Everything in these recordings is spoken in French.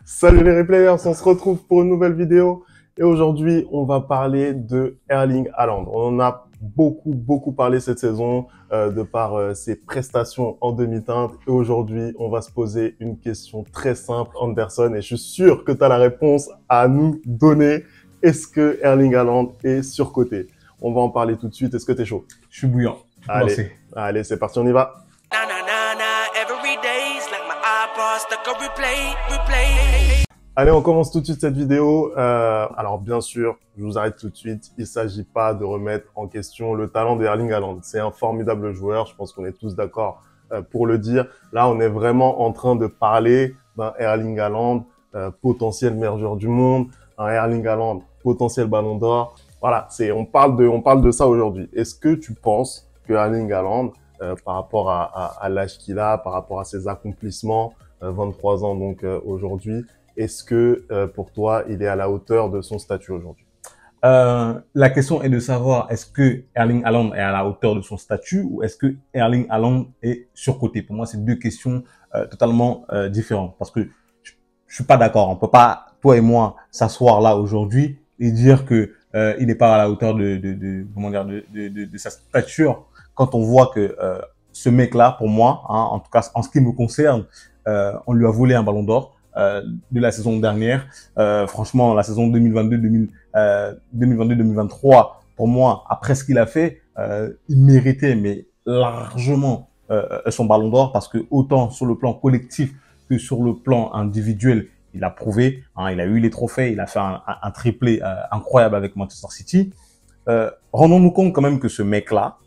Salut les replayers, on se retrouve pour une nouvelle vidéo et aujourd'hui on va parler de Erling Haaland. On en a beaucoup parlé cette saison de par ses prestations en demi-teinte et aujourd'hui on va se poser une question très simple, Anderson, et je suis sûr que tu as la réponse à nous donner. Est-ce que Erling Haaland est surcoté? On va en parler tout de suite, est-ce que tu es chaud? Je suis bouillant. Tu peux Allez, lancer. allez, c'est parti, on y va. Na na na na, every day's like my iPod stuck on replay. Allez, on commence tout de suite cette vidéo. Alors bien sûr, je vous arrête tout de suite. Il s'agit pas de remettre en question le talent d'Erling Haaland. C'est un formidable joueur. Je pense qu'on est tous d'accord pour le dire. Là, on est vraiment en train de parler d'un Erling Haaland potentiel meilleur joueur du monde, un Erling Haaland potentiel Ballon d'Or. Voilà, on parle de ça aujourd'hui. Est-ce que tu penses que Erling Haaland, par rapport à l'âge qu'il a, par rapport à ses accomplissements, 23 ans donc aujourd'hui, est-ce que pour toi, il est à la hauteur de son statut aujourd'hui? La question est de savoir est-ce que Erling Haaland est à la hauteur de son statut ou est-ce que Erling Haaland est surcoté. Pour moi, c'est deux questions totalement différentes parce que je suis pas d'accord. On peut pas, toi et moi, s'asseoir là aujourd'hui et dire que il n'est pas à la hauteur comment dire de sa stature quand on voit que ce mec-là, pour moi, hein, en tout cas en ce qui me concerne, on lui a volé un ballon d'or. De la saison dernière. Franchement, la saison 2022-2023, pour moi, après ce qu'il a fait, il méritait mais largement son ballon d'or parce que autant sur le plan collectif que sur le plan individuel, il a prouvé, hein, il a eu les trophées, il a fait un triplé incroyable avec Manchester City. Rendons-nous compte quand même que ce mec-là,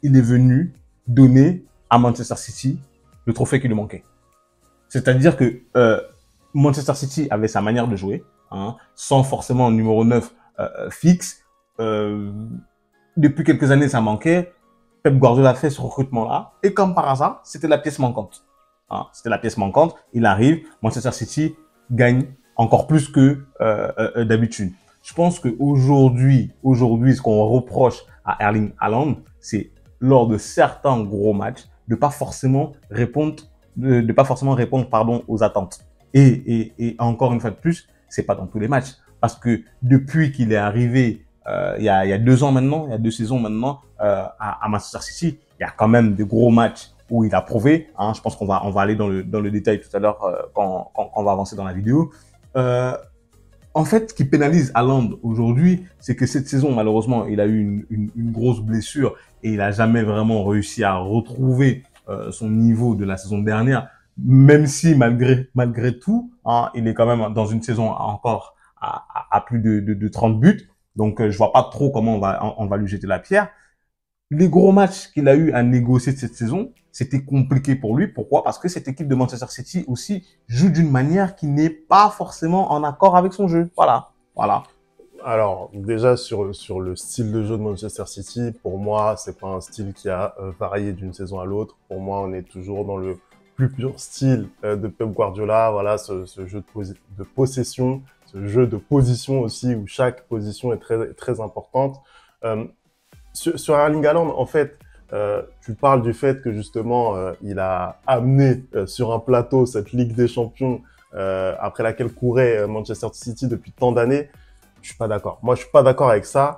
il est venu donner à Manchester City le trophée qui lui manquait. C'est-à-dire que Manchester City avait sa manière de jouer, hein, sans forcément un numéro 9 fixe. Depuis quelques années, ça manquait. Pep Guardiola a fait ce recrutement-là. Et comme par hasard, c'était la pièce manquante. Hein, c'était la pièce manquante. Il arrive, Manchester City gagne encore plus que d'habitude. Je pense qu'aujourd'hui, ce qu'on reproche à Erling Haaland, c'est lors de certains gros matchs, de pas forcément répondre aux attentes. Et encore une fois de plus, c'est pas dans tous les matchs. Parce que depuis qu'il est arrivé il y a 2 ans maintenant, il y a 2 saisons maintenant à Manchester City, il y a quand même des gros matchs où il a prouvé. Hein, je pense qu'on va aller dans le détail tout à l'heure quand on va avancer dans la vidéo. En fait, ce qui pénalise Haaland aujourd'hui, c'est que cette saison, malheureusement, il a eu une grosse blessure et il n'a jamais vraiment réussi à retrouver son niveau de la saison dernière, même si malgré tout, hein, il est quand même dans une saison encore à plus de 30 buts. Donc, je vois pas trop comment on va lui jeter la pierre. Les gros matchs qu'il a eu à négocier de cette saison, c'était compliqué pour lui. Pourquoi? Parce que cette équipe de Manchester City aussi joue d'une manière qui n'est pas forcément en accord avec son jeu. Voilà. Alors déjà sur le style de jeu de Manchester City, pour moi c'est pas un style qui a varié d'une saison à l'autre. Pour moi on est toujours dans le plus pur style de Pep Guardiola. Voilà, ce jeu de possession, ce jeu de position aussi où chaque position est très importante. Sur Erling Haaland, en fait, tu parles du fait que justement il a amené sur un plateau cette Ligue des Champions après laquelle courait Manchester City depuis tant d'années. Je suis pas d'accord. Moi, je suis pas d'accord avec ça.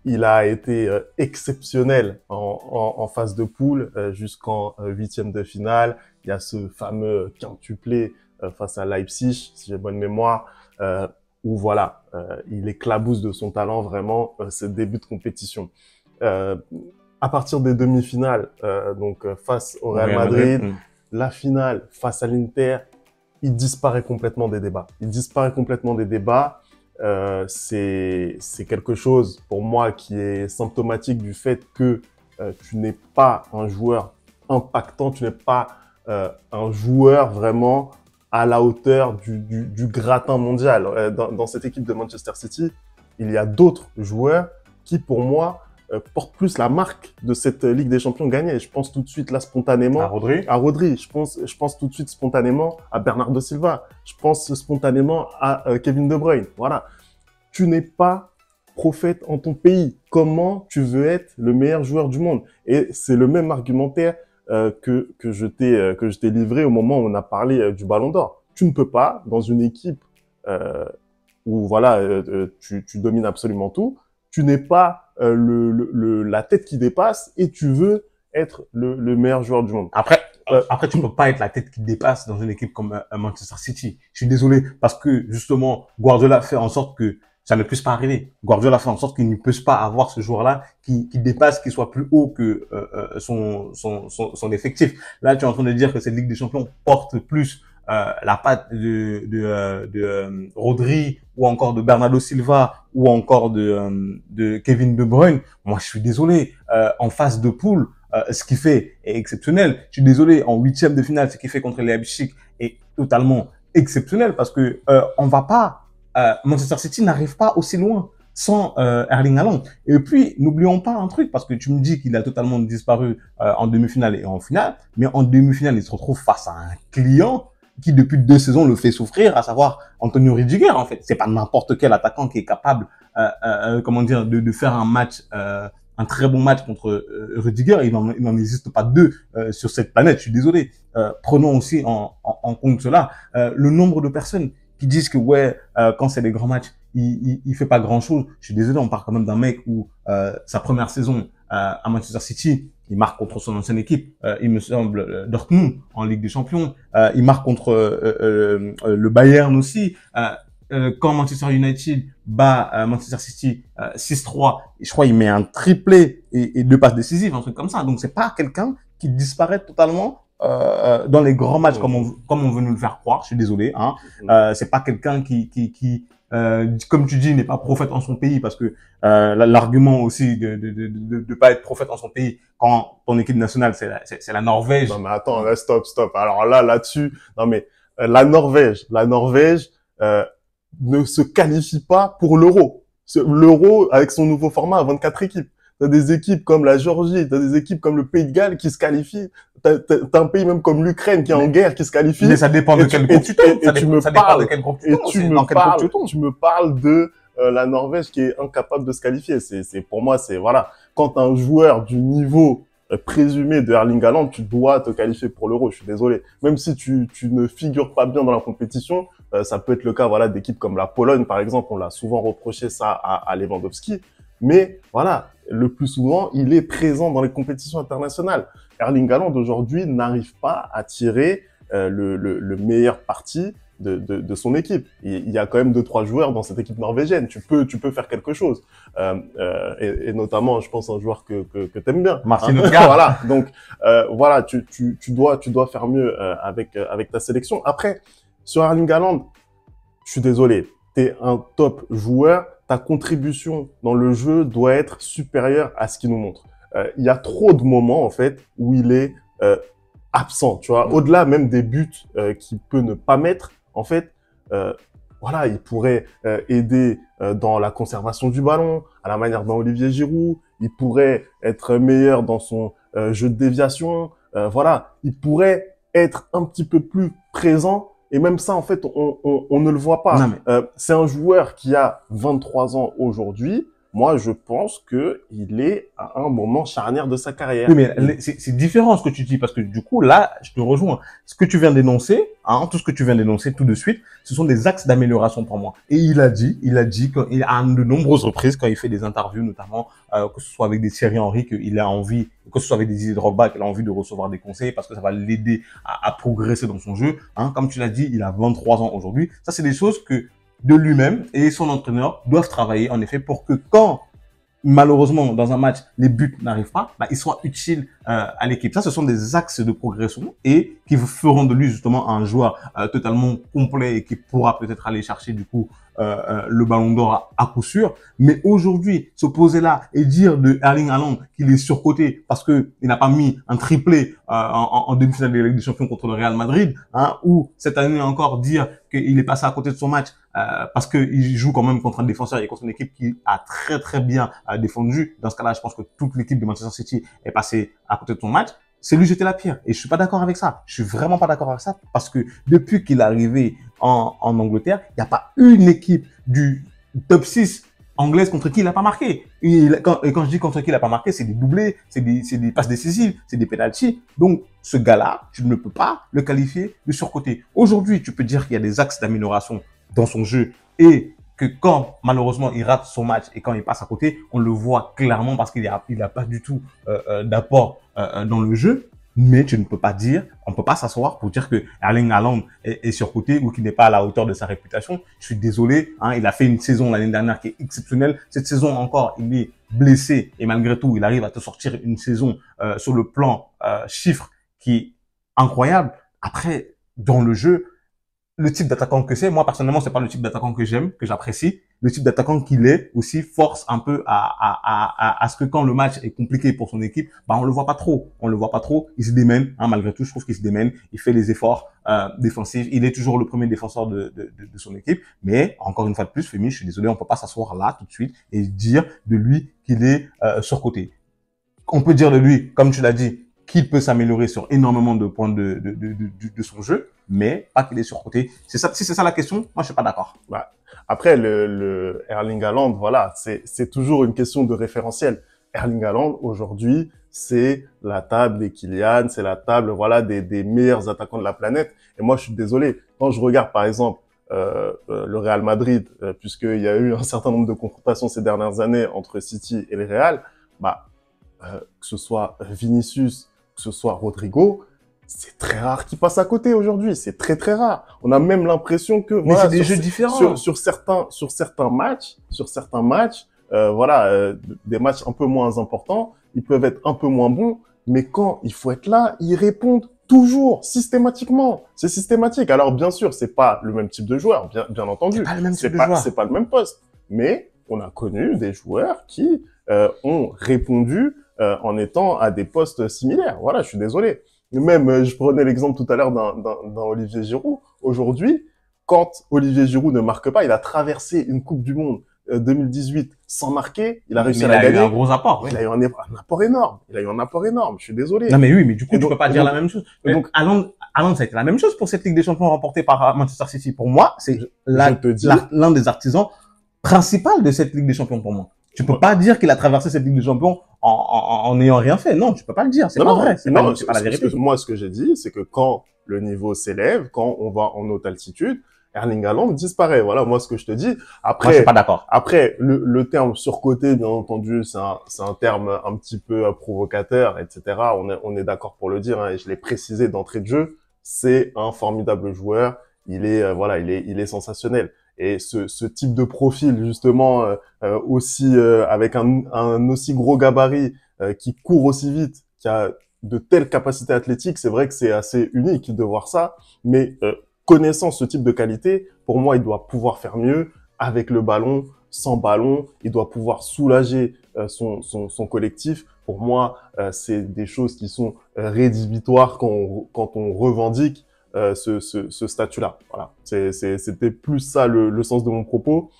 Il a été exceptionnel en phase de poule jusqu'en huitième de finale. Il y a ce fameux quintuplé face à Leipzig, si j'ai bonne mémoire, où voilà, il éclabousse de son talent vraiment ce début de compétition. À partir des demi-finales, donc face au Real Madrid, la finale face à l'Inter, il disparaît complètement des débats. C'est quelque chose pour moi qui est symptomatique du fait que tu n'es pas un joueur impactant, tu n'es pas un joueur vraiment à la hauteur du gratin mondial. Dans cette équipe de Manchester City, il y a d'autres joueurs qui pour moi portent plus la marque de cette Ligue des Champions gagnée. Je pense tout de suite là spontanément à Rodri. Je pense tout de suite spontanément à Bernardo Silva. Je pense spontanément à Kevin De Bruyne. Voilà. Tu n'es pas prophète en ton pays. Comment tu veux être le meilleur joueur du monde? Et c'est le même argumentaire que je t'ai livré au moment où on a parlé du Ballon d'Or. tu ne peux pas, dans une équipe où voilà, tu domines absolument tout, tu n'es pas la tête qui dépasse et tu veux être le meilleur joueur du monde. Après, tu peux pas être la tête qui dépasse dans une équipe comme Manchester City. Je suis désolé parce que justement, Guardiola fait en sorte que ça ne puisse pas arriver. Guardiola fait en sorte qu'il ne puisse pas avoir ce joueur-là qui dépasse, qui soit plus haut que son effectif. Là, tu es en train de dire que cette Ligue des Champions porte plus la patte de Rodri ou encore de Bernardo Silva ou encore de Kevin De Bruyne. Moi, je suis désolé. En phase de poule, ce qu'il fait est exceptionnel. Je suis désolé. En huitième de finale, ce qu'il fait contre Leipzig est totalement exceptionnel parce que on va pas. Manchester City n'arrive pas aussi loin sans Erling Haaland. Et puis, n'oublions pas un truc, parce que tu me dis qu'il a totalement disparu en demi-finale et en finale, mais en demi-finale, il se retrouve face à un client qui, depuis 2 saisons, le fait souffrir, à savoir Antonio Rudiger, en fait. C'est pas n'importe quel attaquant qui est capable, de faire un match, un très bon match contre Rudiger. Il n'en existe pas 2 sur cette planète, je suis désolé. Prenons aussi en compte cela. Le nombre de personnes qui disent que quand c'est des grands matchs, il fait pas grand chose. Je suis désolé, on parle quand même d'un mec où sa première saison à Manchester City, il marque contre son ancienne équipe, il me semble Dortmund en Ligue des Champions, il marque contre le Bayern aussi. Quand Manchester United bat Manchester City 6-3, je crois il met un triplé et 2 passes décisives, un truc comme ça. Donc c'est pas quelqu'un qui disparaît totalement dans les grands matchs comme on veut nous le faire croire. Je suis désolé, hein. C'est pas quelqu'un qui comme tu dis, n'est pas prophète en son pays, parce que l'argument aussi de pas être prophète en son pays quand ton équipe nationale c'est la Norvège. Non mais attends, là, stop. Alors là-dessus, non mais la Norvège ne se qualifie pas pour l'Euro. L'Euro avec son nouveau format à 24 équipes. T'as des équipes comme la Géorgie, t'as des équipes comme le Pays de Galles qui se qualifient. T'as un pays même comme l'Ukraine qui est en guerre qui se qualifie. Mais ça dépend de quel groupe tu tombes. Ça dépend de quel groupe tu tombes. Tu me parles de la Norvège qui est incapable de se qualifier. Pour moi, voilà. Quand un joueur du niveau présumé de Erling Haaland, tu dois te qualifier pour l'Euro. Je suis désolé. Même si tu ne figures pas bien dans la compétition, ça peut être le cas, voilà, d'équipes comme la Pologne, par exemple. On l'a souvent reproché ça à Lewandowski. Mais voilà, le plus souvent, il est présent dans les compétitions internationales. Erling Haaland aujourd'hui n'arrive pas à tirer le meilleur parti de son équipe. Il y a quand même 2-3 joueurs dans cette équipe norvégienne. Tu peux faire quelque chose. Et notamment, je pense à un joueur que t'aimes bien. Martin Odegaard. Voilà. Donc voilà, tu dois faire mieux avec ta sélection. Après, sur Erling Haaland, je suis désolé, t'es un top joueur. Ta contribution dans le jeu doit être supérieure à ce qu'il nous montre. Il y a trop de moments, en fait, où il est absent, tu vois. Au-delà même des buts qu'il peut ne pas mettre, en fait, voilà, il pourrait aider dans la conservation du ballon, à la manière dont Olivier Giroud. Il pourrait être meilleur dans son jeu de déviation. Voilà, il pourrait être un petit peu plus présent. Et même ça, en fait, on ne le voit pas. C'est un joueur qui a 23 ans aujourd'hui. Moi, je pense que il est à un moment charnière de sa carrière. Oui, mais c'est différent ce que tu dis, parce que du coup, là, je te rejoins. Ce que tu viens d'énoncer, tout ce que tu viens d'énoncer tout de suite, ce sont des axes d'amélioration pour moi. Et il a dit à de nombreuses reprises, quand il fait des interviews, notamment, que ce soit avec des Thierry Henry, qu'il a envie, que ce soit avec des Didier Drogba, qu'il a envie de recevoir des conseils parce que ça va l'aider à progresser dans son jeu. Comme tu l'as dit, il a 23 ans aujourd'hui. Ça, c'est des choses que de lui-même et son entraîneur doivent travailler, en effet, pour que quand, malheureusement, dans un match, les buts n'arrivent pas, ils soient utiles à l'équipe. Ça, ce sont des axes de progression et qui feront de lui, justement, un joueur totalement complet et qui pourra peut-être aller chercher, du coup, le ballon d'or à coup sûr. Mais aujourd'hui, se poser là et dire de Erling Haaland qu'il est surcoté parce que il n'a pas mis un triplé en demi-finale de la Ligue des Champions contre le Real Madrid, ou cette année encore dire qu'il est passé à côté de son match parce qu'il joue quand même contre un défenseur et contre une équipe qui a très très bien défendu. Dans ce cas-là, je pense que toute l'équipe de Manchester City est passée à côté de son match. C'est lui jeter la pierre. Et je suis pas d'accord avec ça. Je suis vraiment pas d'accord avec ça parce que depuis qu'il est arrivé en Angleterre, il n'y a pas une équipe du top 6 anglaise contre qui il n'a pas marqué. Et quand je dis contre qui il n'a pas marqué, c'est des doublés, c'est des passes décisives, c'est des pénaltys. Donc, ce gars-là, tu ne peux pas le qualifier de surcoté. Aujourd'hui, tu peux dire qu'il y a des axes d'amélioration dans son jeu et que quand, malheureusement, il rate son match et quand il passe à côté, on le voit clairement parce qu'il a pas du tout d'apport dans le jeu. Mais tu ne peux pas dire, on peut pas s'asseoir pour dire que Erling Haaland est surcoté ou qu'il n'est pas à la hauteur de sa réputation. Je suis désolé, hein, il a fait une saison l'année dernière qui est exceptionnelle. Cette saison encore, il est blessé et malgré tout, il arrive à te sortir une saison sur le plan chiffre qui est incroyable. Après, dans le jeu, le type d'attaquant que c'est, moi personnellement, c'est pas le type d'attaquant que j'aime, que j'apprécie. Le type d'attaquant qu'il est aussi force un peu à ce que quand le match est compliqué pour son équipe, bah on le voit pas trop. On le voit pas trop. Il se démène, hein, malgré tout, je trouve qu'il se démène. Il fait les efforts défensifs. Il est toujours le premier défenseur de son équipe. Mais encore une fois de plus, Femi, je suis désolé, on peut pas s'asseoir là tout de suite et dire de lui qu'il est surcoté. On peut dire de lui, comme tu l'as dit, qu'il peut s'améliorer sur énormément de points de son jeu, mais pas qu'il est surcoté. C'est ça, si c'est ça la question, moi je suis pas d'accord. Bah, après, le Erling Haaland, voilà, c'est toujours une question de référentiel. Erling Haaland, aujourd'hui, c'est la table des Kylian, c'est la table, voilà, des meilleurs attaquants de la planète. Et moi, je suis désolé. Quand je regarde, par exemple, le Real Madrid, puisqu'il y a eu un certain nombre de confrontations ces dernières années entre City et le Real, bah, que ce soit Vinicius, que ce soit Rodrigo, c'est très rare qu'ils passent à côté aujourd'hui. C'est très, très rare. On a même l'impression que, mais voilà, c'est des jeux différents. Sur certains matchs, voilà, des matchs un peu moins importants, ils peuvent être un peu moins bons, mais quand il faut être là, ils répondent toujours, systématiquement. C'est systématique. Alors, bien sûr, c'est pas le même type de joueur, bien entendu. C'est pas le même type de joueur. C'est pas le même poste. Mais on a connu des joueurs qui ont répondu en étant à des postes similaires. Voilà, je suis désolé. Même, je prenais l'exemple tout à l'heure d'un Olivier Giroud. Aujourd'hui, quand Olivier Giroud ne marque pas, il a traversé une Coupe du Monde 2018 sans marquer, il a réussi à la gagner. Il a eu un gros apport. Oui. Il a eu un apport énorme. Il a eu un apport énorme. Je suis désolé. Non mais oui, mais du coup, tu peux pas dire la même chose. Donc, Haaland, ça a été la même chose pour cette Ligue des Champions remportée par Manchester City. Pour moi, c'est l'un des artisans principaux de cette Ligue des Champions pour moi. Tu peux pas dire qu'il a traversé cette Ligue des Champions en n'ayant rien fait. Non, tu peux pas le dire. C'est pas vrai. C'est pas la vérité. Moi, ce que j'ai dit, c'est que quand le niveau s'élève, quand on va en haute altitude, Erling Haaland disparaît. Voilà, moi, ce que je te dis. Après, moi, je suis pas d'accord. Après, le terme surcoté, bien entendu, c'est un terme un petit peu provocateur, etc. On est d'accord pour le dire, hein, et je l'ai précisé d'entrée de jeu. C'est un formidable joueur. Il est sensationnel. Et ce type de profil, justement, aussi avec un aussi gros gabarit, qui court aussi vite, qui a de telles capacités athlétiques, c'est vrai que c'est assez unique de voir ça. Mais connaissant ce type de qualité, pour moi, il doit pouvoir faire mieux avec le ballon, sans ballon. Il doit pouvoir soulager son collectif. Pour moi, c'est des choses qui sont rédhibitoires quand on revendique ce statut-là. Voilà. C'était plus ça le sens de mon propos.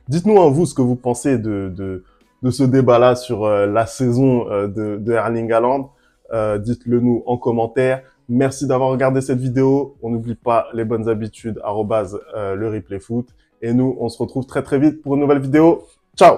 Dites-nous, hein, vous, ce que vous pensez de ce débat-là sur la saison de Erling Haaland. Dites-le nous en commentaire. Merci d'avoir regardé cette vidéo. On n'oublie pas les bonnes habitudes, @le replay foot. Et nous, on se retrouve très très vite pour une nouvelle vidéo. Ciao!